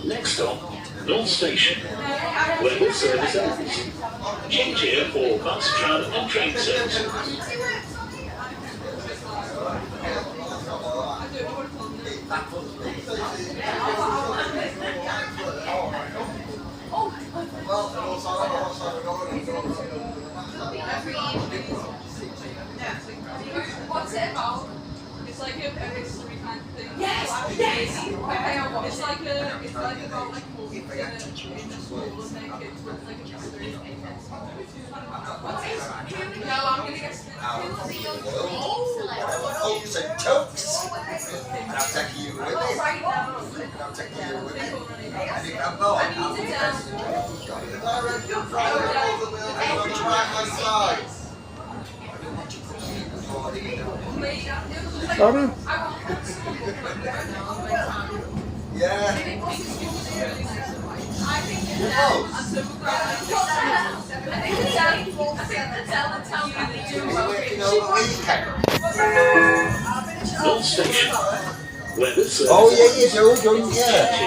Next stop, North Station, where this service ends. Change here for bus, tram and train services. What's it about? It's like a mystery kind of thing. Yes, yes. It's like about like movies in a school and their kids with like a mystery. What's it? No, I'm gonna guess. Hopes and tokes. And I'm taking you with me. And I'm taking you with me. And you can go. I need to down. Right-hand side. Pardon? Yeah. North Station, where this service Oh yeah, you do, don't you? Yeah.